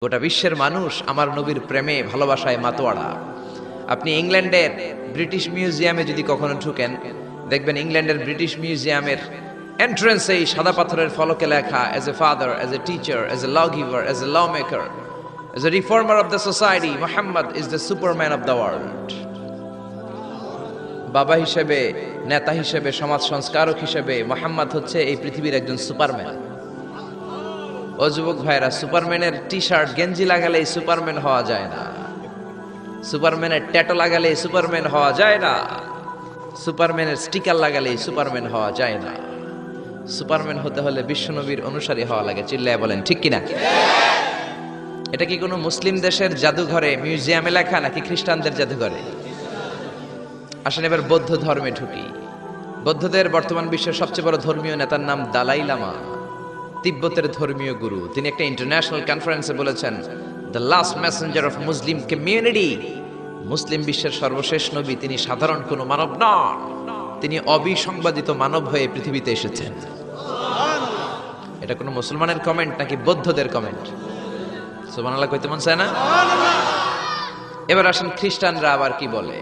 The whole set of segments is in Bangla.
গোটা বিশ্বের মানুষ আমার নবীর প্রেমে ভালোবাসায় মাতোয়ারা। আপনি ইংল্যান্ডের ব্রিটিশ মিউজিয়ামে যদি কখনো ঢুকেন, দেখবেন ইংল্যান্ডের ব্রিটিশ মিউজিয়ামের এন্ট্রান্সেই সাদা পাথরের ফলকে লেখা, as a father, as a teacher, as a law giver, as a law maker, as a reformer of the society, Muhammad is the superman of the world. বাবা হিসেবে, নেতা হিসেবে, সমাজ সংস্কারক হিসেবে মুহাম্মদ হচ্ছে এই পৃথিবীর একজন সুপারম্যান। ও যুবক ভাইরা, সুপারম্যানের টি শার্ট গেঞ্জি লাগালে সুপারম্যান হওয়া যায় না, সুপারম্যানের ট্যাটু লাগালে সুপারম্যান হওয়া যায় না, সুপারম্যানের স্টিকার লাগালে সুপারম্যান হওয়া যায় না। সুপারম্যান হতে হলে বিশ্বনবীর অনুসারী হওয়া লাগে। চিল্লায় বলেন ঠিক কিনা? এটা কি কোনো মুসলিম দেশের জাদুঘরে, মিউজিয়ামে লেখা, নাকি খ্রিস্টানদের জাদুঘরে? আসেন এবার বৌদ্ধ ধর্মে ঢুকি। বৌদ্ধদের বর্তমান বিশ্বের সবচেয়ে বড় ধর্মীয় নেতার নাম দালাই লামা, তিব্বতের ধর্মীয় গুরু। তিনি একটা ইন্টারন্যাশনাল কনফারেন্সে বলেছেন, the last messenger of Muslim community, মুসলিম বিশ্বের সর্বশেষ নবী তিনি সাধারণ কোনো মানব নন, তিনি অবিসংবাদিত মানব হয়ে পৃথিবীতে এসেছেন। এটা কোনো মুসলমানের কমেন্ট নাকি বৌদ্ধদের কমেন্ট? সুবহানাল্লাহ কইতে মন চায় না? এবার আসেন খ্রিস্টানরা আবার কি বলে।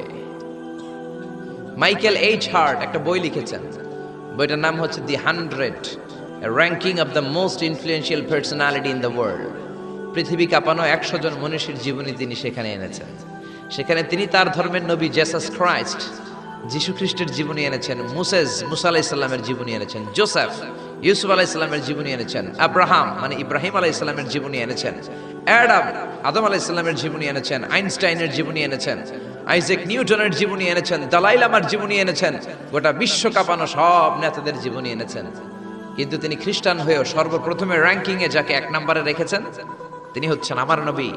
মাইকেল এইচ হার্ট একটা বই লিখেছেন, বইটার নাম হচ্ছে দি 100, a ranking of the most influential personality in the world। পৃথিবী কাঁপানো 100 জন মনীষীর জীবনী তিনি সেখানে এনেছেন। সেখানে তিনি তার ধর্মের নবী জেসাস ক্রাইস্ট, যীশু খ্রিস্টের জীবনী এনেছেন, মুসা আলাইহিস সালামের জীবনী এনেছেন, জোসেফ, ইউসুফ আলাইহিস সালামের জীবনী এনেছেন, আব্রাহাম মানে ইব্রাহিম আলাইহিস সালামের জীবনী এনেছেন, আদম আলাইহিস সালামের জীবনী এনেছেন, আইনস্টাইনের জীবনী এনেছেন, আইজাক নিউটনের জীবনী এনেছেন, দালাই লামার জীবনী এনেছেন, গোটা বিশ্ব কাঁপানো সব নেতাদের জীবনী এনেছেন। কিন্তু তিনি খ্রিস্টান হয়েও সর্বপ্রথমে র্যাঙ্কিং এ যাকে 1 নম্বরে রেখেছেন তিনি হচ্ছেন আমার নবী,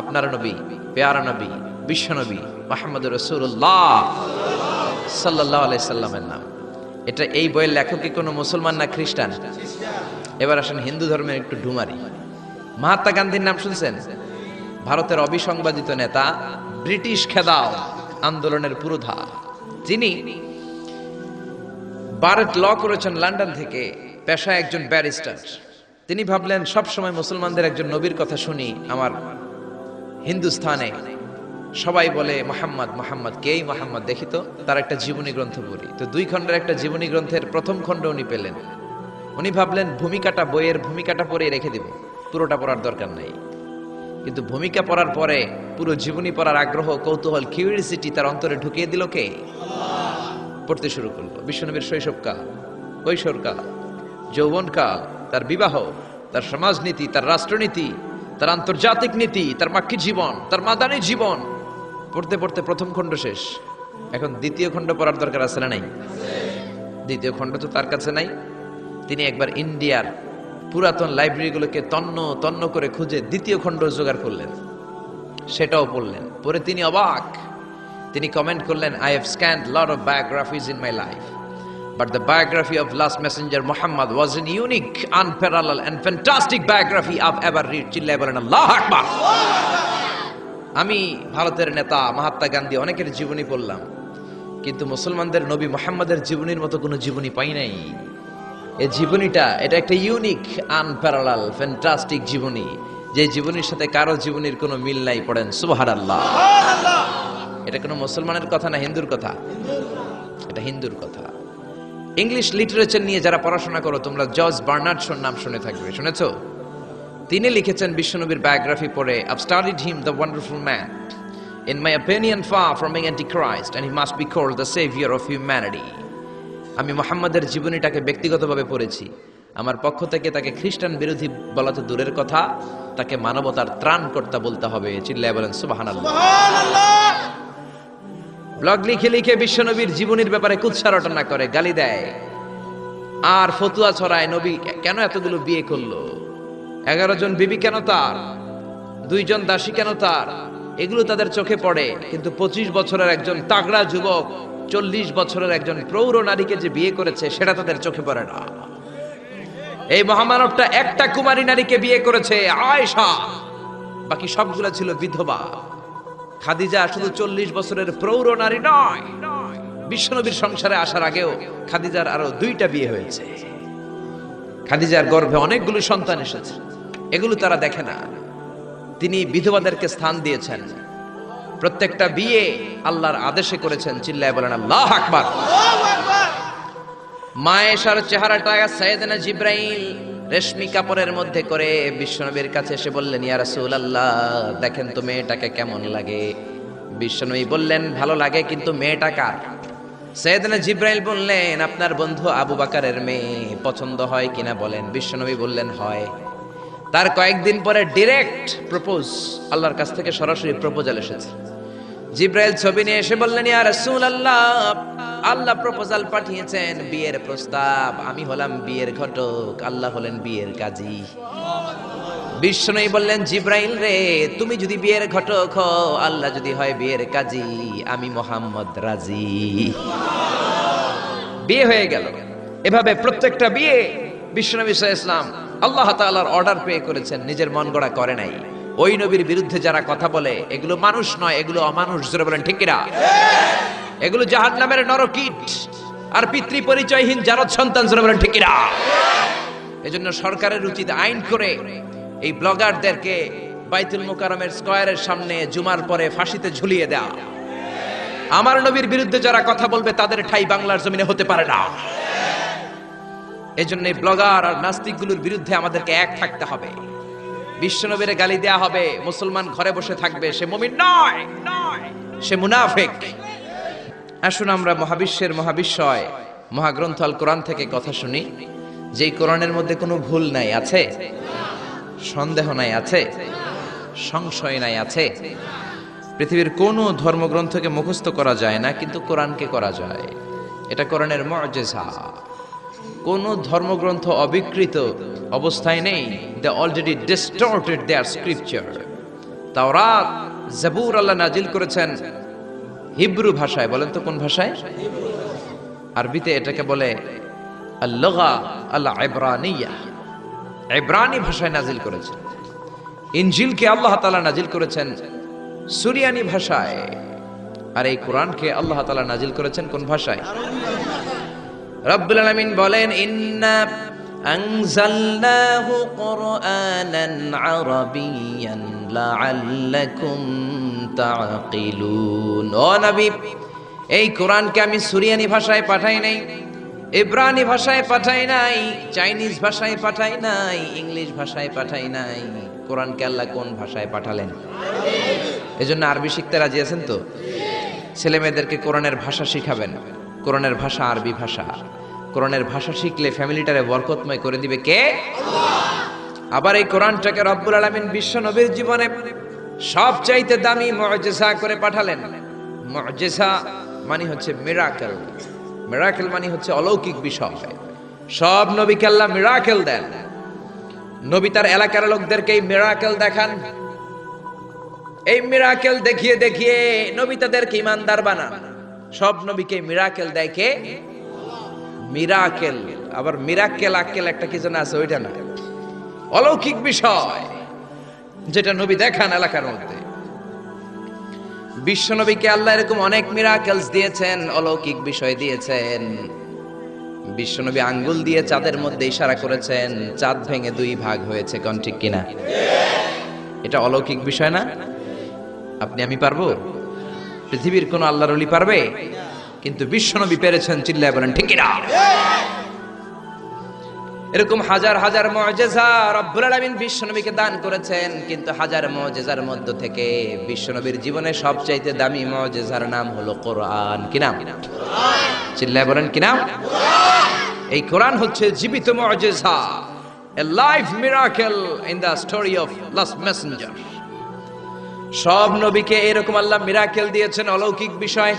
আপনার নবী, পেয়ারা নবী, বিশ্ব নবী মুহাম্মদুর রাসূলুল্লাহ সাল্লাল্লাহু আলাইহি সাল্লামের নাম। এটা এই বইয়ের লেখক কি কোনো মুসলমান না খ্রিস্টান? এবার আসেন হিন্দু ধর্মের একটু ঢুমারি। মহাত্মা গান্ধীর নাম শুনছেন? ভারতের অবিসংবাদিত নেতা, ব্রিটিশ খেদাও আন্দোলনের পুরোধা। তিনি বারেট ল করেছেন লন্ডন থেকে, পেশায় একজন ব্যারিস্টার। তিনি ভাবলেন সবসময় মুসলমানদের একজন নবীর কথা শুনি, আমার হিন্দুস্থানে সবাই বলে মোহাম্মদ মোহাম্মদ, কেই মোহাম্মদ, দেখি তো তার একটা জীবনী গ্রন্থ পড়ি। তো 2 খণ্ডের একটা জীবনী গ্রন্থের প্রথম খণ্ড উনি পেলেন। উনি ভাবলেন ভূমিকাটা, বইয়ের ভূমিকাটা পড়ে রেখে দিব, পুরোটা পড়ার দরকার নেই। কিন্তু ভূমিকা পড়ার পরে পুরো জীবনী পড়ার আগ্রহ, কৌতূহল, কিউরিওসিটি তার অন্তরে ঢুকিয়ে দিল কে? পড়তে শুরু করলো। বিশ্বনবীর শৈশবকাল, কৈশোরকাল, যৌবনকাল, তার বিবাহ, তার সমাজনীতি, তার রাষ্ট্রনীতি, তার আন্তর্জাতিক নীতি, তার মাক্কি জীবন, তার মাদানী জীবন, পড়তে পড়তে প্রথম খণ্ড শেষ। এখন দ্বিতীয় খণ্ড পড়ার দরকার আছে না নাই? দ্বিতীয় খণ্ড তো তার কাছে নাই। তিনি একবার ইন্ডিয়ার পুরাতন লাইব্রেরিগুলোকে তন্ন তন্ন করে খুঁজে দ্বিতীয় খণ্ড জোগাড় করলেন, সেটাও পড়লেন। পরে তিনি অবাক। তিনি কমেন্ট করলেন, I have scanned lot of biographies in my life, but the biography of last messenger Muhammad was an unique, unparalleled and fantastic biography I've ever read. চিল্লায় বলেন আল্লাহু আকবার। আমি ভারতের নেতা মহাত্মা গান্ধী অনেকের জীবনী পড়লাম, কিন্তু মুসলমানদের নবী মুহাম্মাদের জীবনীর মতো কোনো জীবনী পাই নাই। এই জীবনীটা, এটা একটা ইউনিক, আনপ্যারালাল, ফ্যান্টাস্টিক জীবনী, যে জীবনীর সাথে কারো জীবনীর কোনো মিল নাই। পড়েন সুবহানাল্লাহ। এটা কোনো মুসলমানের কথা না হিন্দুর কথা? এটা হিন্দুর কথা। ইংলিশ লিটারেচার নিয়ে যারা পড়াশোনা করো তোমরা জর্জ বার্নার্ড শোর নাম শুনে থাকবে, শুনেছো? তিনি লিখেছেন বিশ্বনবীর বায়োগ্রাফি পড়ে, I've studied him, the wonderful man. In my opinion, far from being antichrist, and he must be called the savior of humanity. আমি মুহাম্মাদের জীবনীটাকে ব্যক্তিগতভাবে পড়েছি। আমার পক্ষ থেকে তাকে খ্রিস্টান বিরোধী বলা তো দূরের কথা, তাকে মানবতার ত্রাণকর্তা বলতে হবে। চিল্লায় বলেন সুবহানাল্লাহ। ব্লগ লিখে লিখে বিশ্বনবীর জীবনীর ব্যাপারে কুৎসা রটনা করে, গালি দেয় আর ফতুয়া ছড়ায়। নবী কেন এতগুলো বিয়ে করলো? 11 জন বিবি কেন তার? 2 জন দাসী কেন তার? এগুলো তাদের চোখে পড়ে, কিন্তু 25 বছরের একজন তাগড়া যুবক 40 বছরের একজন প্রৌঢ় নারীকে যে বিয়ে করেছে সেটা তাদের চোখে পড়ে না। এই মহামানবটা একটা কুমারী নারীকে বিয়ে করেছে, আয়েশা, বাকি সবগুলা ছিল বিধবা। খাদিজা শুধু 40 বছরের প্রৌঢ় নারী নয়, বিশ্বনবীর সংসারে আসার আগেও খাদিজার আরো 2টা বিয়ে হয়েছে। খাদিজার গর্ভে অনেকগুলো সন্তান এসেছে, এগুলো তারা দেখে না। তিনি বিধবাদেরকে স্থান দিয়েছেন। প্রত্যেকটা বিয়ে আল্লাহর আদেশে করেছেন। চিল্লায় বলেন আল্লাহু আকবার। মায়েশার চেহারাটা সাইয়েদনা জিবরাইল রেশমি কাপড়ের মধ্যে করে বিশ্বনবীর কাছে এসে বললেন, ইয়া রাসূলুল্লাহ, দেখেন তো মেয়েটাকে কেমন লাগে। বিশ্বনবী বললেন, ভালো লাগে, কিন্তু মেয়েটা কার? সাইয়েদনা জিবরাইল বললেন, আপনার বন্ধু আবু বকরের মেয়ে, পছন্দ হয় কিনা বলেন। বিশ্বনবী বললেন হয়। তার কয়েকদিন পরে ডাইরেক্ট প্রপোজ, আল্লাহর কাছ থেকে সরাসরি প্রপোজাল এসেছে। জিবরাইল ছবি নিয়ে এসে বললেন, ইয়া রাসূলুল্লাহ, আল্লাহ প্রপোজাল পাঠিয়েছেন, বিয়ের প্রস্তাব। আমি হলাম বিয়ের ঘটক, আল্লাহ হলেন বিয়ের কাজী। বিশ্বনবী বললেন, জিবরাইল রে, তুমি যদি বিয়ের ঘটক হও, আল্লাহ যদি হয় বিয়ের কাজী, আমি মুহাম্মদ রাজি। বিয়ে হয়ে গেল। এভাবে প্রত্যেকটা বিয়ে বিশ্বনবী সাল্লাল্লাহু আলাইহি ওয়াসাল্লাম আল্লাহ তাআলার অর্ডার পেয়ে করেছেন, নিজের মন গড়া করে নাই। ওই নবীর বিরুদ্ধে যারা কথা বলে, এগুলো মানুষ নয়, এগুলো অমানুষ। জোরে বলেন ঠিক কিনা? এগুলো জাহান্নামের নরকীট আর পিতৃ পরিচয়হীন জারদ সন্তান। জোরে বলেন ঠিক কিনা? এজন্য সরকারের উচিত আইন করে এই ব্লগারদেরকে বাইতুল মুকাররমের স্কয়ারের সামনে জুমার পরে ফাঁসিতে ঝুলিয়ে দেয়া। আমার নবীর বিরুদ্ধে যারা কথা বলবে তাদের ঠাঁই বাংলার জমিনে হতে পারে না। এজন্য এই ব্লগার আর নাস্তিকগুলোর বিরুদ্ধে আমাদেরকে এক থাকতে হবে। বিশ্বনবীরে গালি দেয়া হবে, মুসলমান ঘরে বসে থাকবে, সে মুমিন নয়, সে মুনাফিক। আসুন আমরা মহাবিশ্বের মহাবিশ্বয় মহাগ্রন্থ আল কোরআন থেকে কথা শুনি। যেই কোরআনের মধ্যে কোনো ভুল নাই, আছে? সন্দেহ নাই, আছে? সংশয় নাই, আছে? পৃথিবীর কোনো ধর্মগ্রন্থকে মুখস্থ করা যায় না, কিন্তু কোরআনকে করা যায়। এটা কোরআনের মুআজিজা। কোন ধর্মগ্রন্থ অবিকৃত অবস্থায় নেই। They already distorted their scripture. তাওরাত, জাবুর আল্লাহ নাজিল করেছেন হিব্রু ভাষায়। বলেন তো কোন ভাষায়? আরবিতে এটাকে বলে আল-লুগা আল-ইব্রানিয়া। ইব্রানি ভাষায় নাজিল করেছেন। ইনজিলকে আল্লাহ তাআলা নাজিল করেছেন সুরিয়ানি ভাষায়। আর এই কোরআনকে আল্লাহ তাআলা নাজিল করেছেন কোন ভাষায়? রব্বুল আলামিন বলেন, ইন্না আনজালনাহু কুরআনান আরাবিয়্যান লাআল্লাকুম তাআকিলুন। ও নবী, এই কোরআনকে আমি সুরিয়ানি ভাষায় পাঠাই নাই, ইব্রানি ভাষায় পাঠাই নাই, চাইনিজ ভাষায় পাঠাই নাই, ইংলিশ ভাষায় পাঠাই নাই। কোরআনকে আল্লাহ কোন ভাষায় পাঠালেন? এজন্য আরবি শিখতে রাজি আছেন তো? ছেলে মেয়েদেরকে কোরআনের ভাষা শিখাবেন। কোরআনের ভাষা আরবি ভাষা। কোরআনের ভাষা শিখলে ফ্যামিলিটারে বরকতময় করে দিবে কে? আল্লাহ। আবার এই কোরআনটাকে রব্বুল আলামিন বিশ্ব নবীর জীবনে সবচাইতে দামি মুআজিজা করে পাঠালেন। মুআজিজা মানে হচ্ছে মিরাকেল। মিরাকেল মানে হচ্ছে অলৌকিক বিষয়। সব নবীকে আল্লাহ মিরাকেল দেন। নবী তার এলাকার লোকদেরকে এই মিরাকেল দেখান। এই মিরাকেল দেখিয়ে দেখিয়ে নবী তাদেরকে ঈমানদার বানান। সব নবীকে মিরাকেল দেয় কে? মিরাকেল। আবার মিরাকেল আক্কেল একটা কি যেন আছে, ওইটা না, অলৌকিক বিষয় যেটা নবী দেখান এলাকার মধ্যে। বিশ্ব নবীকে আল্লাহ এরকম অনেক মিরাকেলস দিয়েছেন, অলৌকিক বিষয় দিয়েছেন। বিশ্ব নবী আঙ্গুল দিয়ে চাঁদের মধ্যে ইশারা করেছেন, চাঁদ ভেঙে দুই ভাগ হয়েছে। কোন ঠিক কিনা? এটা অলৌকিক বিষয় না? আপনি আমি পারবো? পৃথিবীর কোন আল্লাহর ওলি পারবে? কিন্তু বিশ্বনবী পেরেছেন। চিল্লায় বলেন ঠিক কিনা? এরকম হাজার হাজার মুআজিজা রব্বুল আলামিন বিশ্বনবীকে দান করেছেন। কিন্তু হাজার মুআজিজার মধ্য থেকে বিশ্বনবীর জীবনে সবচাইতে দামি মুআজিজার নাম হলো কোরআন। কি নাম? চিল্লায় বলেন কি নাম? এই কোরআন হচ্ছে জীবিত মুআজিজা, a live miracle in the story of last messenger. সব নবীকে এরকম আল্লাহ মিরাকেল দিয়েছেন, অলৌকিক বিষয়।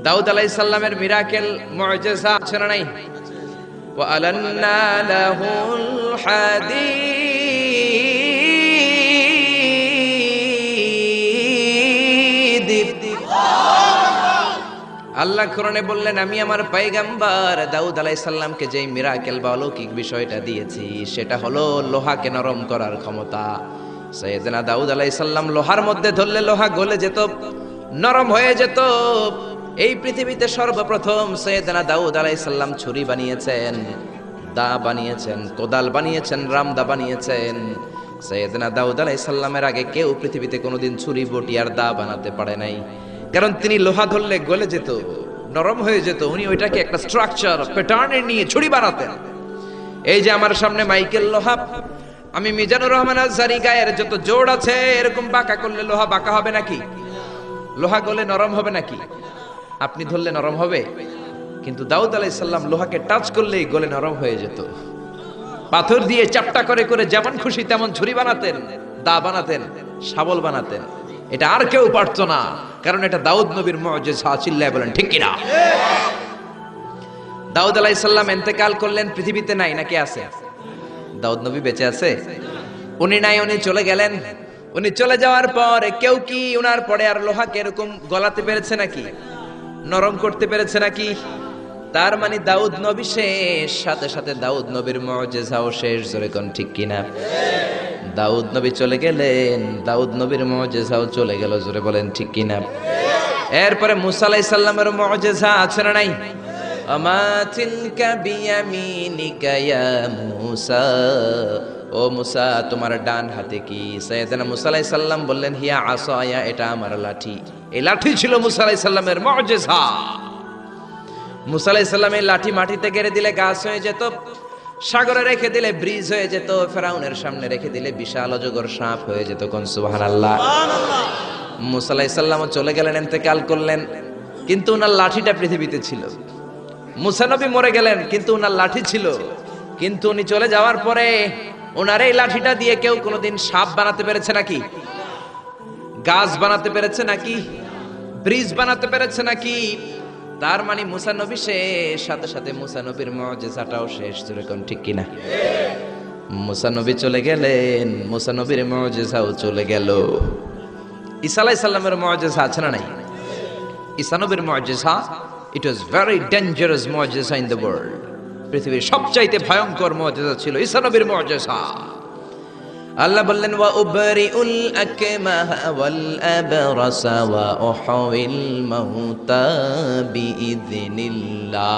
দাউদ আলাইহিস সালামের মিরাকেল মুআজিজা আছে না নাই? ওয়া আলান্না লাহুল হাদীদ। আল্লাহ কোরআনে বললেন, আমি আমার পয়গম্বর দাউদ আলাইহিস সালামকে যেই মিরাকেল বা অলৌকিক বিষয়টা দিয়েছি সেটা হলো লোহাকে নরম করার ক্ষমতা। সাইয়েদনা দাউদ আলাইহিস সালাম লোহার মধ্যে ধরলে লোহা গলে যেত, নরম হয়ে যেত। এই পৃথিবীতে সর্বপ্রথম সাইয়েদনা দাউদ আলাইহিস সালাম ছুরি বানিয়েছেন, দা বানিয়েছেন, কোদাল বানিয়েছেন, রামদা বানিয়েছেন। সাইয়েদনা দাউদ আলাইহিস সালামের আগে কেউ পৃথিবীতে কোনোদিন ছুরি বটি আর দা বানাতে পারে নাই, কারণ তিনি লোহা ধরলে গলে যেত, নরম হয়ে যেত। উনি ওইটাকে একটা স্ট্রাকচার প্যাটার্নে নিয়ে ছুরি বানাতেন। এই যে আমার সামনে মাইকেল লোহা, আমি মিজানুর রহমান আজহারি গায়ের যত জোড় আছে এরকম বাঁকা করলে লোহা বাঁকা হবে নাকি? লোহা গলে নরম হবে নাকি? আপনি ধরলে নরম হবে? কিন্তু দাউদ আলাইহিস সালাম লোহাকে টাচ করলেই গলে নরম হয়ে যেত। পাথর দিয়ে চাপটা করে করে যেমন খুশি তেমন ছুরি বানাতেন, দা বানাতেন, শাবল বানাতেন। এটা আর কেউ পারতো না, কারণ এটা দাউদ নবীর মুজিজা। চিল্লায় বলেন ঠিক কিনা? দাউদ আলাইহিস সালাম ইন্তেকাল করলেন, পৃথিবীতে নাই নাকি আছে? দাউদ নবী বেঁচে আছে? উনি নাই, উনি চলে গেলেন। উনি চলে যাওয়ার পর কেউ কি উনার পরে আর লোহাকে এরকম গলাতে পেরেছে নাকি? নরম করতে পেরেছে নাকি? তার মানে দাউদ নবী শেষ, সাথে সাথে দাউদ নবীর মুজিজাও শেষ। জোরে কোন ঠিক কিনা? দাউদ নবী চলে গেলেন, দাউদ নবীর মুজিজাও চলে গেল। জোরে বলেন ঠিক কিনা? এরপরে মুসা আলাইহিস সালামের মুজিজা আছে না নাই? আমা তিলকা বিয়ামিনিকা ইয়া মুসা, ও মুসা তোমার ডান হাতে কি? সাইয়েদনা মুসা আলাইহিস সালাম বললেন হিয়া আসায়া, এটা আমার লাঠি। এই লাঠি ছিল মুসা আলাইহিস সালামের মুজিজা। মুসা আলাইহিস সালাম এই লাঠি মাটিতে গেড়ে দিলে গাছ হয়ে যেত, সাগরে রেখে দিলে ব্রিজ হয়ে যেত, ফেরাউনের সামনে রেখে দিলে বিশাল অজগর সাপ হয়ে যেত। কোন সুবহানাল্লাহ। মুসা আলাইহিস সালাম চলে গেলেন, ইন্তেকাল করলেন, কিন্তু ওনার লাঠিটা পৃথিবীতে ছিল। মুসা নবী মরে গেলেন, কিন্তু ওনার লাঠি ছিল। কিন্তু উনি চলে যাওয়ার পরে ওনার এই লাঠিটা দিয়ে কেউ কোনোদিন সাপ বানাতে পেরেছে নাকি? গাছ বানাতে পেরেছে নাকি? ব্রিজ বানাতে পেরেছে নাকি? তার মানে মুসা নবী শেষ, সাথে সাথে মুসা নবীর মুজিজাটাও শেষ। যেরকম ঠিক কিনা? মুসা নবী চলে গেলেন, মুসা নবীর মুজিজাও চলে গেল। ঈসা আলাইহিস সালামের মুজিজা আছে না নাই? ঈসা নবীর মুজিজা, ইট ওয়াজ ভেরি ডেঞ্জারাস মুজিজা ইন দ্য ওয়ার্ল্ড। পৃথিবীর সবচাইতে ভয়ঙ্কর মুজিজা ছিল ঈসা নবীর মুজিজা। আল্লাহ বললেন ওয়া উবরিউল আকমাহা ওয়াল আবরাসা ওয়া উহয়িল মাউতা বিইযনিল্লাহ।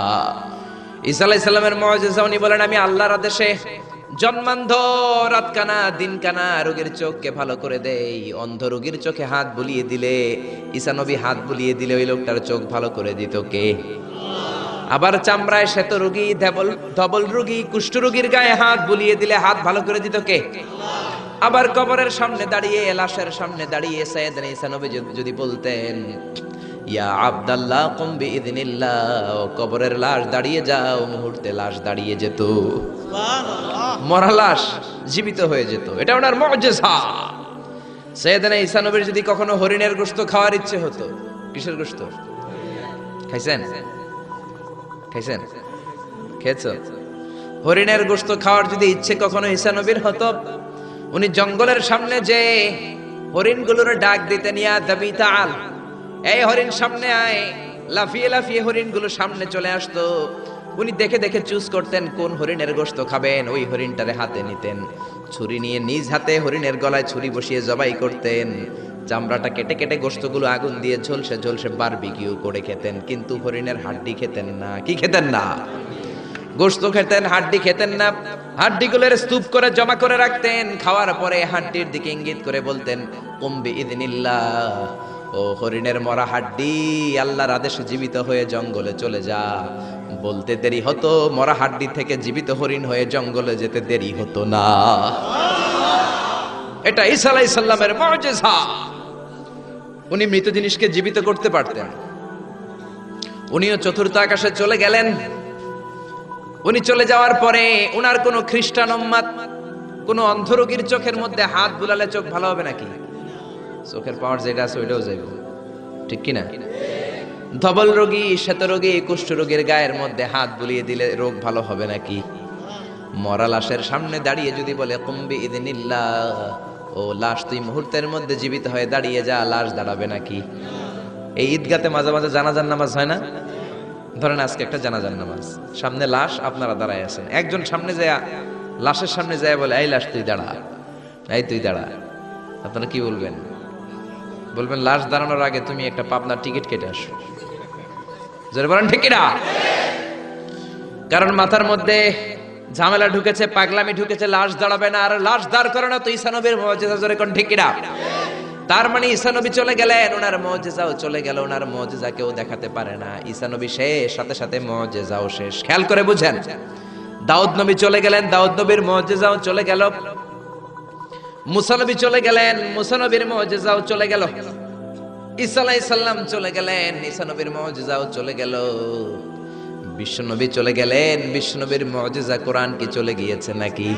ঈসা আলাইহিস সালামের মুজিজা, উনি বলেন আমি আল্লাহর আদেশে জন্মান্ধ, রাতকানা, দিনকানা রোগীর চোখকে ভালো করে দেই। অন্ধ রোগীর চোখে হাত বুলিয়ে দিলে, ঈসা নবী হাত বুলিয়ে দিলে ওই লোকটার চোখ ভালো করে দিত কে? আবার চামড়ায় শ্বেত রোগী, ধবল রোগী, কুষ্ঠ রোগীর গায়ে হাত বুলিয়ে দিলে হাত ভালো করে দিত কে? আবার কবরের সামনে দাঁড়িয়ে, লাশের সামনে দাঁড়িয়ে সাইয়েদনা ঈসা নবী যদি বলতেন ইয়া আব্দাল্লাহ কুম বিইযনিল্লাহ, কবরের লাশ দাঁড়িয়ে যাও, মুহূর্তে লাশ দাঁড়িয়ে যেত। সুবহানাল্লাহ। মরা লাশ জীবিত হয়ে যেত। এটা ওনার মুজিজা। সাইয়েদনা ঈসা নবীর যদি কখনো হরিণের গোশত খাওয়ার ইচ্ছে হতো, কিসের গোশত খাইছেন? খাইছেন? খেয়েছো? হরিণের গোশত খাওয়ার যদি ইচ্ছে কখনো ঈসা নবীর হতো, উনি জঙ্গলের সামনে যে হরিণগুলোর ডাক দিতেন ইয়া দাবি তাআল, এই হরিণ সামনে আয়। লাফিয়ে লাফিয়ে হরিণগুলো সামনে চলে আসতো। উনি দেখে দেখে চুজ করতেন কোন হরিণের গোশত খাবেন, ওই হরিণটারে হাতে নিতেন, ছুরি নিয়ে নিজ হাতে হরিণের গলায় ছুরি বসিয়ে জবাই করতেন। চামড়াটা কেটে কেটে গোশতগুলো আগুন দিয়ে ঝলসে ঝলসে বারবিকিউ করে খেতেন। কিন্তু হরিণের হাড্ডি খেতেন না। কি খেতেন না? গোশত খেতেন, হাড্ডি খেতেন না। হাড্ডিগুলোর স্তূপ করে জমা করে রাখতেন। খাওয়ার পরে হাড্ডির দিকে ইঙ্গিত করে বলতেন কুম বিইযনিল্লাহ, ও হরিণের মরা হাড্ডি, আল্লাহর আদেশে জীবিত হয়ে জঙ্গলে চলে যা। বলতে দেরি হতো, মরা হাড্ডি থেকে জীবিত হরিণ হয়ে জঙ্গলে যেতে দেরি হতো না। এটা ঈসা আলাইহিস সালামের মুজিজা। উনি মৃত জিনিসকে জীবিত করতে পারতেন। উনিও চতুর্থ আকাশে চলে গেলেন। উনি চলে যাওয়ার পরে উনার কোন খ্রিস্টান উম্মাত কোন অন্ধ রোগীর চোখের মধ্যে হাত বুলালে চোখ ভালো হবে নাকি? চোখের পাওয়ার যেটা আছে ওইটাও যাইব, ঠিক কিনা? ধবল রোগী, শ্বেত রোগী, কুষ্ঠ রোগীর গায়ের মধ্যে হাত বুলিয়ে দিলে রোগ ভালো হবে নাকি? মরা লাশের সামনে দাঁড়িয়ে যদি বলে কুম বিইযনিল্লাহ, ও লাশ তুই মুহূর্তের মধ্যে জীবিত হয়ে দাঁড়িয়ে যা, লাশ দাঁড়াবে নাকি? এই ঈদগাতে মাঝে মাঝে জানাজার নামাজ হয় না? ধরেন আজকে একটা জানাজার নামাজ, সামনে লাশ, আপনারা দাঁড়ায় আছেন। একজন সামনে যায়, লাশের সামনে যায় বলে এই লাশ তুই দাঁড়া, এই তুই দাঁড়া। আপনারা কি বলবেন? বলবেন লাশ দাঁড়ানোর আগে তুমি একটা পাবনার টিকিট কেটে আসো। জোরে বলেন ঠিক কিনা? কারণ মাথার মধ্যে ঝামেলা ঢুকেছে, পাগলামি ঢুকেছে, লাশ দাঁড়াবে না, আর লাশ দাঁড় করে না তো ঈসা নবীর মুজিজা, জোরে কোন ঠিক কিনা? তার মানে ঈসা নবী চলে গেলেন, ওনার মুজিজাও চলে গেল, ওনার মুজিজা কেউ দেখাতে পারে না। ঈসা নবী শেষ, সাথে সাথে মুজিজাও শেষ। খেয়াল করে বুঝেন, দাউদ নবী চলে গেলেন, দাউদ নবীর মুজিজাও চলে গেল। মুসা নবী চলে গেলেন, মুসা নবীর মুজিজাও চলে গেল। ঈসা আলাইহিস সালাম চলে গেলেন, ঈসা নবীর মুজিজাও চলে গেল। বিশ্ব নবী চলে গেলেন, বিশ্ব নবীর মুজিজা কোরআন কি চলে গিয়েছে নাকি?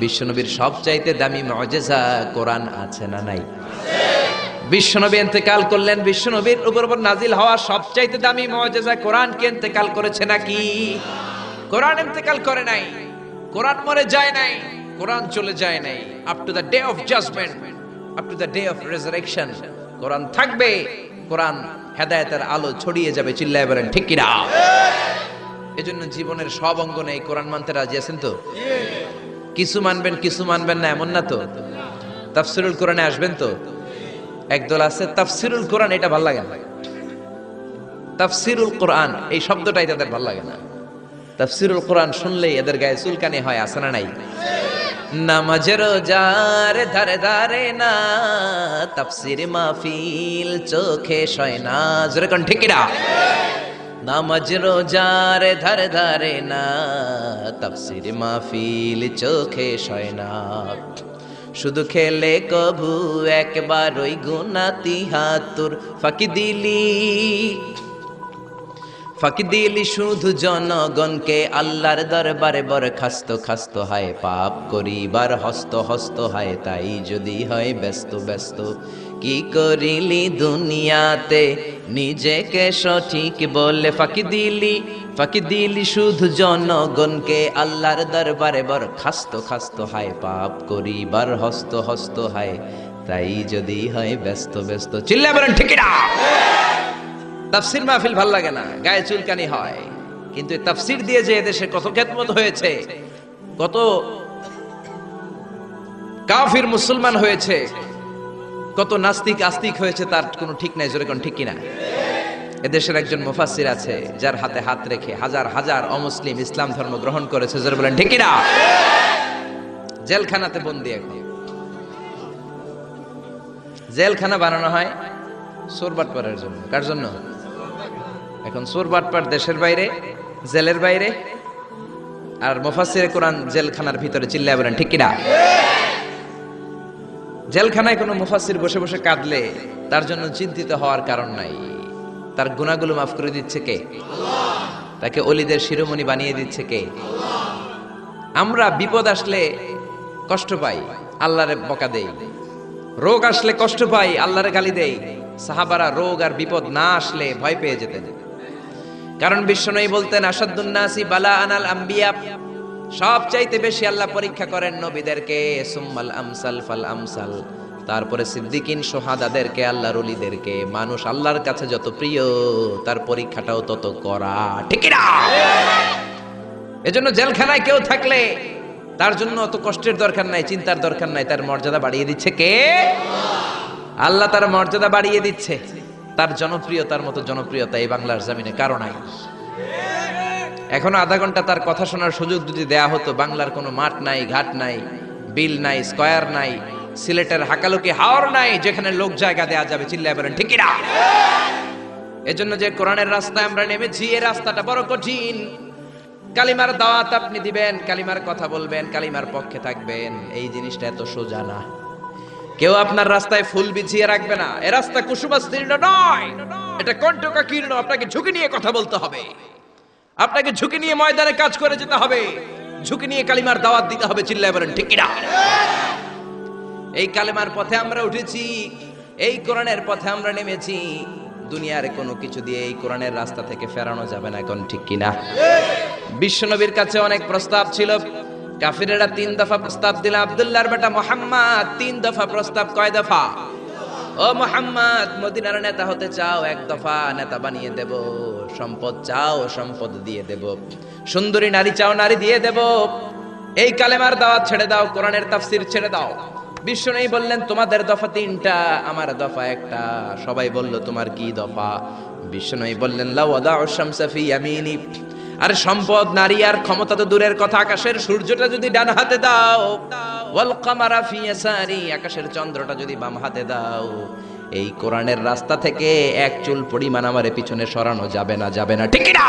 বিশ্ব নবীর সবচাইতে দামি মুজিজা কোরআন আছে না নাই? বিশ্ব নবী ইন্তেকাল করলেন, বিশ্ব নবীর উপর নাজিল হওয়া সবচাইতে দামি মুজিজা কোরআন কি ইন্তেকাল করেছে নাকি? কোরআন ইন্তেকাল করে নাই, কোরআন মরে যায় নাই, কোরআন চলে যায় নাই। Up to the day of judgment, up to the day of resurrection কোরআন থাকবে, কোরআন হেদায়েতের আলো ছড়িয়ে যাবে। চিল্লায় বলেন ঠিক কিনা? এজন্য জীবনের সব অঙ্গনে এই কোরআন মানতে রাজি আছেন তো? কিছু মানবেন, কিছু মানবেন না এমন না তো? তাফসিরুল কোরআনে আসবেন তো? একদল আছে তাফসিরুল কোরআন, এটা ভালো লাগে না। তাফসিরুল কোরআন এই শব্দটাই তাদের ভালো লাগে না। তাফসিরুল কোরআন শুনলেই এদের গায়ে চুলকানি হয়, আছে না নাই? নামাজ রোজার ধারে ধারে না, তাফসির মাহফিল চোখে সয় না, জোরে কোন ঠিক কিনা? নামাজ রোজার ধারে ধারে না, তাফসির মাহফিল চোখে সয় না। শুধু খেলে কভু একবার ওই গুনাতি হাতুর ফাঁকি দিলি শুধু জনগণকে, আল্লাহর দরবারে বরখাস্ত খাস্ত হায়, পাপ করিবার হস্ত হস্ত হায়, তাই যদি হয় ব্যস্ত ব্যস্ত। কি করিলি দুনিয়াতে নিজেকে সঠিক বলে, ফাঁকি দিলি শুধু জনগণকে, আল্লাহর দরবারে বরখাস্ত খাস্ত হায়, পাপ করিবার হস্ত হস্ত হায়, তাই যদি হয় ব্যস্ত ব্যস্ত। চিল্লা বলেন ঠিক না? তাফসির মাহফিল ভাল লাগে না, গায়ে চুলকানি হয়, কিন্তু তাফসির দিয়ে যে এদেশে কত খেদমত হয়েছে, কত কাফির মুসলমান হয়েছে, কত নাস্তিক আস্তিক হয়েছে, তার কোনো ঠিক নাই। জোরে কোন ঠিক কিনা? এদেশের একজন মুফাসসির আছে যার হাতে হাত রেখে হাজার হাজার অমুসলিম ইসলাম ধর্ম গ্রহণ করেছে। জোরে বলেন ঠিক কিনা? জেলখানাতে বন্দী। এখন জেলখানা বানানো হয় চোর বাটপারের জন্য। কার জন্য? এখন চোর বাটপার দেশের বাইরে, জেলের বাইরে, আর মুফাসসিরে কোরআন জেলখানার ভিতরে। চিল্লায় বলেন ঠিক কিনা? জেলখানায় কোনো মুফাসসির বসে বসে কাঁদলে তার জন্য চিন্তিত হওয়ার কারণ নাই। তার গুনাহগুলো মাফ করে দিচ্ছে কে? আল্লাহ। তাকে ওলিদের শিরোমণি বানিয়ে দিচ্ছে কে? আল্লাহ। আমরা বিপদ আসলে কষ্ট পাই, আল্লাহরে বকা দেই। রোগ আসলে কষ্ট পাই, আল্লাহরে গালি দেই। সাহাবারা রোগ আর বিপদ না আসলে ভয় পেয়ে যেতেন, কারণ বিশ্বনবী বলতেন আসাদুন নাসি বালা আনাল আম্বিয়া, সবচাইতে বেশি আল্লাহ পরীক্ষা করেন নবীদেরকে, সুম্মাল আমসাল ফাল আমসাল, তারপরে সিদ্দিকিন সোহাদাদেরকে, আল্লাহর ওলিদেরকে। মানুষ আল্লাহর কাছে যত প্রিয়, তার পরীক্ষাটাও তত করা। ঠিক না? এজন্য জেলখানায় কেউ থাকলে তার জন্য অত কষ্টের দরকার নাই, চিন্তার দরকার নাই। তার মর্যাদা বাড়িয়ে দিচ্ছে কে? আল্লাহ তার মর্যাদা বাড়িয়ে দিচ্ছে। তার জনপ্রিয়তার মতো জনপ্রিয়তা এই বাংলার জমিনে কারো নাই। এখনো আধা ঘন্টা তার কথা শোনার সুযোগ যদি দেয়া হতো, বাংলার কোনো মাঠ নাই, ঘাট নাই, বিল নাই, স্কয়ার নাই, সিলেটের হাকালুকি হাওর নাই যেখানে লোক জায়গা দেয়া যাবে। চিল্লায় বলেন ঠিক না? এজন্য যে কোরআনের রাস্তায় আমরা নেমেছি, এই রাস্তাটা বড় কঠিন। কালিমার দাওয়াত আপনি দিবেন, কালিমার কথা বলবেন, কালিমার পক্ষে থাকবেন, এই জিনিসটা এত সোজা না। কেউ আপনার রাস্তায় ফুল বিছিয়ে রাখবে না। এ রাস্তা কুসুমাস্তীর্ণ নয়, এটা কণ্টকাকীর্ণ। আপনাকে ঝুঁকি নিয়ে কথা বলতে হবে, আপনাকে ঝুঁকি নিয়ে ময়দানে কাজ করে যেতে হবে, ঝুঁকি নিয়ে কালিমার দাওয়াত দিতে হবে। চিল্লায় বলেন ঠিক কিনা? এই কালিমার পথে আমরা উঠেছি, এই কোরআনের পথে আমরা নেমেছি। দুনিয়ার কোনো কিছু দিয়ে এই কোরআনের রাস্তা থেকে ফেরানো যাবে না। এখন ঠিক কিনা? বিশ্বনবীর কাছে অনেক প্রস্তাব ছিল। কাফিরেরা 3 দফা প্রস্তাব দিল। আব্দুল্লাহর বেটা মুহাম্মদ 3 দফা প্রস্তাব। কয় দফা? ও মুহাম্মদ, মদিনার নেতা হতে চাও? 1 দফা নেতা বানিয়ে দেব। সম্পদ চাও? সম্পদ দিয়ে দেব। সুন্দরী নারী চাও? নারী দিয়ে দেব। এই কালেমার দাওয়াত ছেড়ে দাও, কোরআনের তাফসীর ছেড়ে দাও। বিশ্বনবী বললেন তোমাদের দফা 3টা, আমার দফা 1টা। সবাই বলল তোমার কি দফা? বিশ্বনবী বললেন লা ওয়াদাউ শামসা ফি ইয়ামিনি, আরে সম্পদ, নারী আর ক্ষমতা তো দূরের কথা, আকাশের সূর্যটা যদি ডান হাতে দাও, ওয়াল কামারা ফি ইয়াসারি, আকাশের চন্দ্রটা যদি বাম হাতে দাও, এই কোরআনের রাস্তা থেকে এক চুল পরিমাণ আমারে পিছনে সরানো যাবে না, যাবে না, ঠিক না?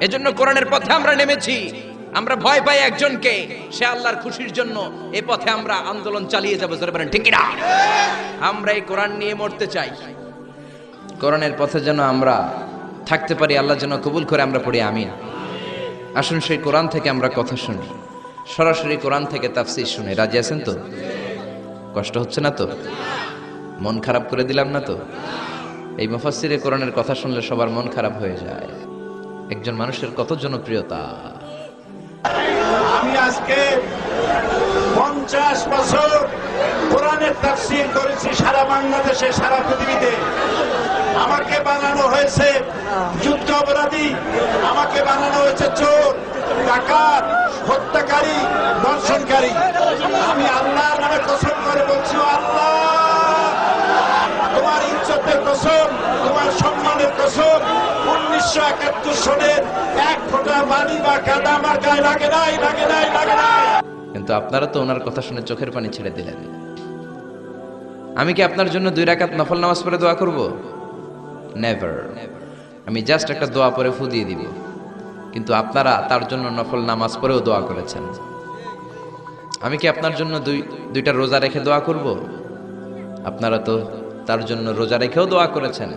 এজন্য কোরআনের পথে আমরা নেমেছি। আমরা ভয় পাই একজনকে, সে আল্লাহর খুশির জন্য এই পথে আমরা আন্দোলন চালিয়ে যাবো, জোরে বলেন ঠিক না? আমরা এই কোরআন নিয়ে মরতে চাই। কোরআনের পথে যেন আমরা থাকতে পারি, আল্লাহ যেন কবুল করে, আমরা পড়ি আমিন। আসুন সেই কোরআন থেকে আমরা কথা শুনি, সরাসরি কোরআন থেকে তাফসীর শুনি। রাজি আছেন তো? কষ্ট হচ্ছে না তো? মন খারাপ করে দিলাম না তো? এই মুফাসসিরে কোরআনের কথা শুনলে সবার মন খারাপ হয়ে যায়। একজন মানুষের কত জনপ্রিয়তা। আমি আজকে 50 বছর কোরআনের তাফসীর করেছি সারা বাংলাদেশে, সারা পৃথিবীতে। আমাকে বানানো হয়েছে যুদ্ধ অপরাধী, আমাকে বানানো হয়েছে চোর, ডাকাত, হত্যাকারী, ধর্ষণকারী। আমি আল্লাহর নামে কসম করে বলছি, আল্লাহ তোমার ইজ্জতের কসম, তোমার সম্মানের কসম, 1971 সনের এক ফোঁটা পানি বা কাদা আমার গায়ে লাগে নাই, লাগে নাই, লাগে নাই। কিন্তু আপনারা তো ওনার কথা শুনে চোখের পানি ছেড়ে দিলেন। আমি কি আপনার জন্য 2 রাকাত নফল নামাজ পড়ে দোয়া করব? নেভার। আমি জাস্ট একটা দোয়া পড়ে ফু দিয়ে দিব। কিন্তু আপনারা তার জন্য নফল নামাজ পড়েও দোয়া করেছেন। আমি কি আপনার জন্য দুইটা রোজা রেখে দোয়া করব? আপনারা তো তার জন্য রোজা রেখেও দোয়া করেছেন।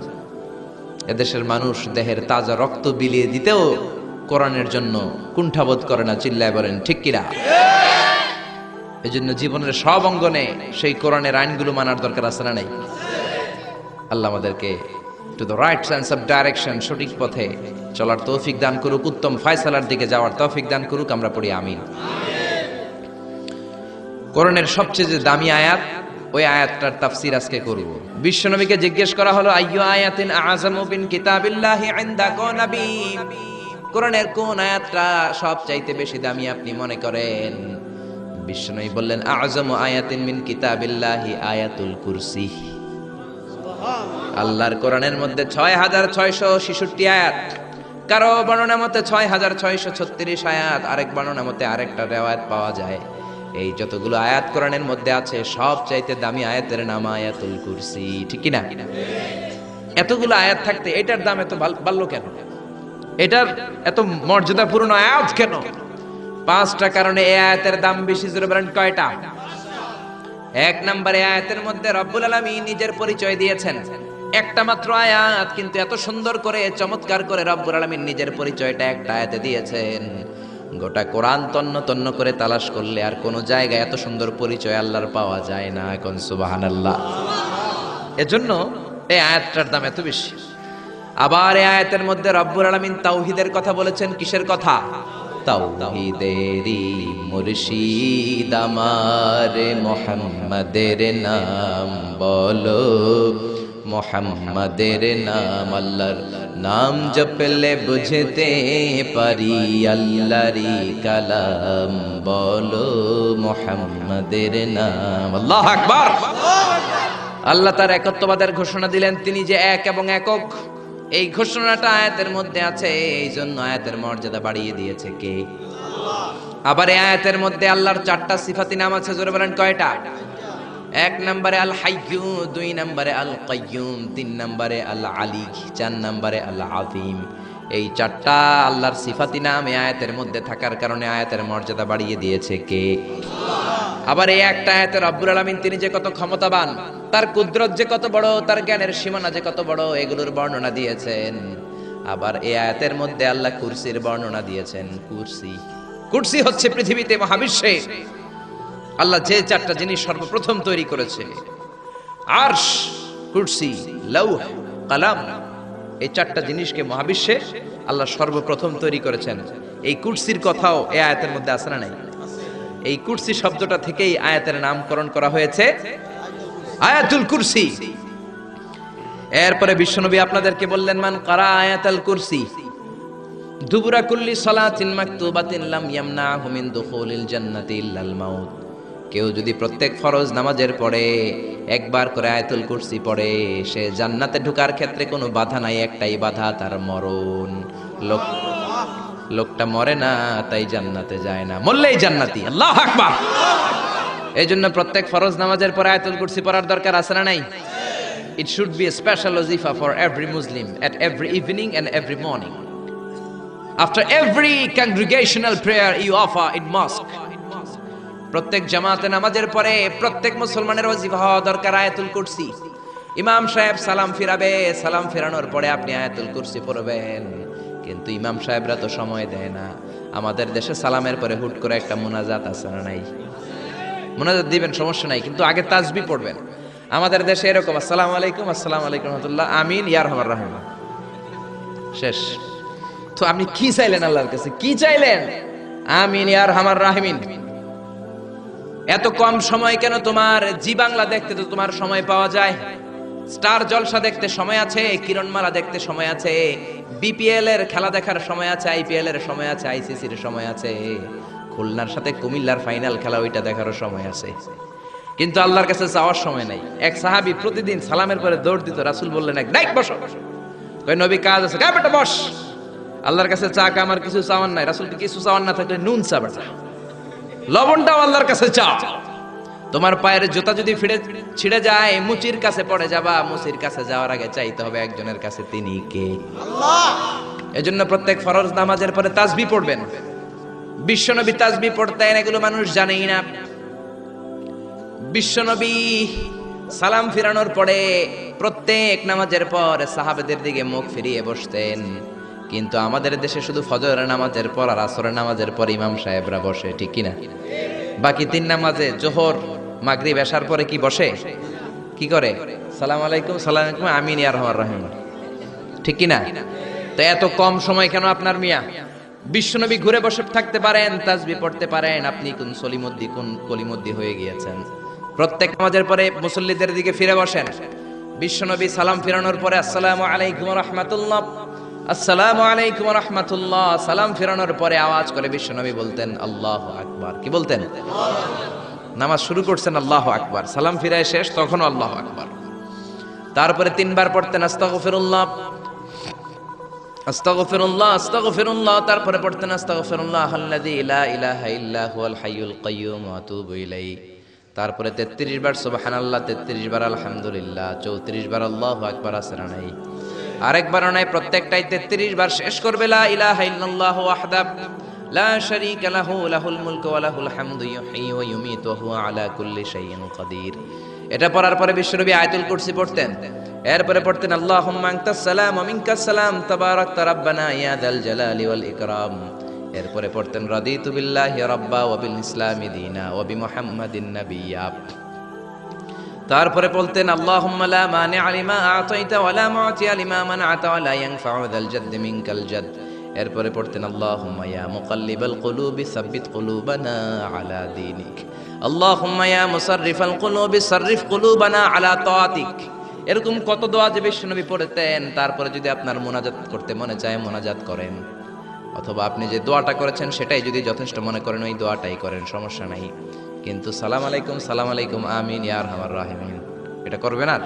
এদেশের মানুষ দেহের তাজা রক্ত বিলিয়ে দিতেও কোরআনের জন্য কুণ্ঠাবোধ করে না, চিল্লায় বলেন ঠিক কিনা? এজন্য জীবনের সব অঙ্গনে সেই কোরআনের আইনগুলো মানার দরকার আছে না নাই? আল্লাহ আমাদেরকে to the right sense of direction, সঠিক পথে চলার তৌফিক দান করুক, উত্তম ফয়সালার দিকে যাওয়ার তৌফিক দান করুক, আমরা পড়ি আমিন। কোরআনের সবচেয়ে যে দামি আয়াত, ওই আয়াতটার তাফসীর আজকে করব। বিশ্বনবীকে জিজ্ঞেস করা হলো, আইয়ু আয়াতিন আযামু মিন কিতাবিল্লাহি ইনদাকা নবী, কোরআনের কোন আয়াতটা সবচাইতে বেশি দামি আপনি মনে করেন? বিশ্বনবী বললেন, আযামু আয়াতিন মিন কিতাবিল্লাহি আয়াতুল কুরসি। আল্লাহর কোরআনের মধ্যে 6666 আয়াত, কারো বর্ণনা মতে 6636 আয়াত, আরেক বর্ণনা মতে আরেকটা রিওয়ায়াত পাওয়া যায়। এই যতগুলো আয়াত কোরআনের মধ্যে আছে, সবচাইতে দামি আয়াতের নাম আয়াতুল কুরসি, ঠিক কি না? এতগুলো আয়াত থাকতে এটার দাম এত বাড়লো কেন? এটার এত মর্যাদাপূর্ণ আয়াত কেন? 5টা কারণে এই আয়াতের দাম বেশি। জোরে বলেন কয়টা? 1 নম্বরে আয়াতের মধ্যে রব্বুল আলামিন নিজের পরিচয় দিয়েছেন। একটা মাত্র আয়াত, কিন্তু এত সুন্দর করে, চমৎকার করে রব্বুল আলামিন নিজের পরিচয়টা একটা আয়াতে দিয়েছেন। গোটা কোরআন তন্ন তন্ন করে তালাশ করলে আর কোনো জায়গায় এত সুন্দর পরিচয় আল্লাহর পাওয়া যায় না। এখন সুবহানাল্লাহ। এজন্য এই আয়াতটার দাম এত বেশি। আবার এই আয়াতের মধ্যে রব্বুল আলামিন তাওহীদের কথা বলেছেন। কিসের কথা? তাওহীদেরই মুর্শিদ আমার মুহাম্মাদের নাম বলো, মুহাম্মাদের নাম। আল্লাহর নাম জপলে বুঝতে পারি আল্লাহরই কালাম বলো, মুহাম্মাদের নাম। আল্লাহু আকবার। আল্লাহ তার একত্ববাদের ঘোষণা দিলেন, তিনি যে এক এবং একক। এই ঘোষণাটা আয়াতের মধ্যে আছে, এই জন্য আয়াতের মর্যাদা বাড়িয়ে দিয়েছে কে? আবার এই আয়াতের মধ্যে আল্লাহর 4টা সিফাতি নাম আছে। জোরে বলেন কয়টা? 1 নম্বরে আল হাইয়্যু, 2 নম্বরে আল কাইয়্যুম, 3 নম্বরে আল আলী, 4 নম্বরে আল আযীম। এই 4টা আল্লাহর সিফাতি নাম এই আয়াতের মধ্যে থাকার কারণে আয়াতের মর্যাদা বাড়িয়ে দিয়েছে কে? আবার এই একটা আয়াতে রব্বুল আলামিন তিনি যে কত ক্ষমতাবান, তার কুদরত যে কত বড়, তার জ্ঞানের সীমানা যে কত বড়, এগুলোর বর্ণনা দিয়েছেন। আবার এই আয়াতের মধ্যে আল্লাহ কুরসির বর্ণনা দিয়েছেন। কুরসি হচ্ছে পৃথিবীতে, মহাবিশ্বে আল্লাহ যে 4টা জিনিস সর্বপ্রথম তৈরি করেছে, আরশ, কুরসি, লৌহ, কলম, এই 4টা জিনিসকে মহাবিশ্বে আল্লাহ সর্বপ্রথম তৈরি করেছেন। এই কুরসির কথাও এই আয়াতের মধ্যে আছে না নাই? এই কুরসি শব্দটা থেকেই আয়াতের নামকরণ করা হয়েছে আয়াতুল কুরসি। এরপরে বিশ্বনবী আপনাদেরকে বললেন, মান কারা আয়াতুল কুরসি দুবুরা কুল্লি সালাতিন মাকতুবাতিন লাম ইয়ামনাহু মিন দুখুলিল জান্নাতি ইল্লাল মাউত। কেউ যদি প্রত্যেক ফরজ নামাজের পরে একবার করে আয়াতুল কুরসি পড়ে, সে জান্নাতে ঢোকার ক্ষেত্রে কোনো বাধা নাই, একটাই বাধা, তার মরণ। লোকটা মরে না তাই জান্নাতে যায় না, মরলেই জান্নাতি। আল্লাহু আকবার। এই জন্য প্রত্যেক ফরজ নামাজের পরে আয়াতুল কুরসি পড়ার দরকার আছে না নাই? It should be a special wazifa for every Muslim at every evening and every morning. After every congregational prayer you offer in mosque. প্রত্যেক জামাতে নামাজের পরে প্রত্যেক মুসলমানের ওয়াজিফা হওয়া দরকার আয়াতুল কুরসি। ইমাম সাহেব সালাম ফিরাবে, সালাম ফেরানোর পরে আপনি আয়াতুল কুরসি পড়বেন। কিন্তু ইমাম সাহেবরা তো সময় দেয় না। আমাদের দেশে সালামের পরে হুট করে একটা মুনাজাত আছে না নাই? মুনাজাত দিবেন, সমস্যা নাই, কিন্তু আগে তাসবিহ পড়বেন। আমাদের দেশে এরকম আসসালামু আলাইকুম, আসসালামু আলাইকুম রাহমাতুল্লাহ, আমিন, ইয়া আরহামার রাহিম, শেষ। তো আপনি কি চাইলেন আল্লাহর কাছে? কি চাইলেন? আমিন, ইয়া আরহামার রাহিমিন। এত কম সময় কেন তোমার? জি বাংলা দেখতে তো তোমার সময় পাওয়া যায়, স্টার জলসা দেখতে সময় আছে, কিরণমালা দেখতে সময় আছে, বিপিএল এর খেলা দেখার সময় আছে, আইপিএল এর সময় আছে, আইসিসির সময় আছে, খুলনার সাথে কুমিল্লার ফাইনাল খেলা ওইটা দেখারও সময় আছে। কিন্তু আল্লাহর কাছে যাওয়ার সময় নাই। এক সাহাবী প্রতিদিন সালামের পরে দৌড় দিত, রাসূল বললেন এক ডাইক বসো, কই নবী কাজ আছে, কই বেটা বস। আল্লাহর কাছে চা আমার কিছু চাওয়ার নাই, রাসূলকে কিছু চাওয়ার না থাকলে নুন চা বেটা, লবণটাও আল্লাহর কাছে চাও। তোমার পায়ের জুতা যদি ছিঁড়ে যায় মুচির কাছে পড়ে যাবা, মুচির কাছে যাওয়ার আগে চাইতে হবে একজনের কাছে, তিনি কে? আল্লাহ। এজন্য প্রত্যেক ফরজ নামাজের পরে তাসবিহ পড়বেন। বিশ্বনবী তাসবিহ পড়তেন, এগুলো মানুষ জানেই না। বিশ্বনবী সালাম ফিরানোর পরে প্রত্যেক নামাজের পর সাহাবেদের দিকে মুখ ফিরিয়ে বসতেন। কিন্তু আমাদের দেশে শুধু ফজরের নামাজের পর আর আসরের নামাজের পর ইমাম সাহেবরা বসে, ঠিক কিনা? বাকি তিন নামাজে জোহর, মাগরিব, এশার পরে কি বসে? কি করে? সালাম আলাইকুম, সালাম আলাইকুম, আমিন, ইয়া আরহামার রাহিম, ঠিক কিনা? তো এত কম সময় কেন আপনার মিয়া? বিশ্বনবী ঘুরে বসে থাকতে পারেন, তাসবিহ পড়তে পারেন, আপনি কোন সলিমুদ্দি কোন কলিমুদ্দি হয়ে গিয়েছেন। প্রত্যেক নামাজের পরে মুসল্লিদের দিকে ফিরে বসেন। বিশ্বনবী সালাম ফিরানোর পরে আসসালামু আলাইকুম ওয়া রাহমাতুল্লাহ, আসসালামু আলাইকুম ওয়া রাহমাতুল্লাহ, সালাম ফিরানোর পরে আওয়াজ করে বিশ্বনবী বলতেন আল্লাহু আকবার। কি বলতেন? নামাজ শুরু করছেন আল্লাহু আকবার, সালাম ফিরায় শেষ তখন আল্লাহু আকবার। তারপরে তিনবার পড়তেন আস্তাগফিরুল্লাহ, আস্তাগফিরুল্লাহ, আস্তাগফিরুল্লাহ, তারপরে পড়তেন আস্তাগফিরুল্লাহ আল্লাযী লা ইলাহা ইল্লা হুয়াল হাইয়ুল কাইয়্যুম ওয়া আতুবু ইলাইহি। তারপরে 33 বার সুবহানাল্লাহ, 33 বার আলহামদুলিল্লাহ, 34 বার আল্লাহু আকবার। আছে না নাই? আরেকবার নাই, প্রত্যেকটাই 33 বার শেষ করবে লা ইলাহা ইল্লাল্লাহু ওয়াহদাহু লা শারীকা লাহু লাহুল মুলকু ওয়া লাহুল হামদু ইউহয়ী ওয়া ইউমীতু ওয়া হুয়া আলা কুল্লি শাইইন কাদির। এটা পড়ার পরে বিশ্বনবী আয়াতুল কুরসি পড়তেন। এরপরে পড়তেন আল্লাহুম্মা আনতাস সালাম ওয়া মিনকাস সালাম তাবারাকতা রাব্বানা ইয়া যাল জালালি ওয়াল ইকরাম। এরপরে পড়তেন রাদিতু বিল্লাহি রাব্বা ওয়া বিল ইসলামি দীনা ওয়া বিমুহাম্মাদিন নাবিয়্যা। তারপরে বলতেন আল্লাহুম্মা লা মানি'a লিমা আ'তাইতা ওয়া লা মু'তিয়া লিমা মান'আতা ওয়া লা ইয়ানফা'ু যাল জাদ্দি মিনকাল জাদ। এরপরে পড়তেন আল্লাহুম্মা ইয়া মুকাল্লিবাল কুলুবি সাব্বিত কুলুবানা আলা দীনিক, আল্লাহুম্মা ইয়া মুসাররিফাল কুলুবি সাররিফ কুলুবানা আলা তাআতিক। এরকম কত দোয়া যে বিশ্বনবী পড়তেন। তারপরে যদি আপনার মুনাজাত করতে মনে চায় মুনাজাত করেন, অথবা আপনি যে দোয়াটা করেছেন সেটাই যদি যথেষ্ট মনে করেন ওই দোয়াটাই করেন, সমস্যা নাই। কিন্তু সালাম আলাইকুম, সালাম আলাইকুম, আমিন, ইয়া আরহামার রাহিমিন এটা করবেন আর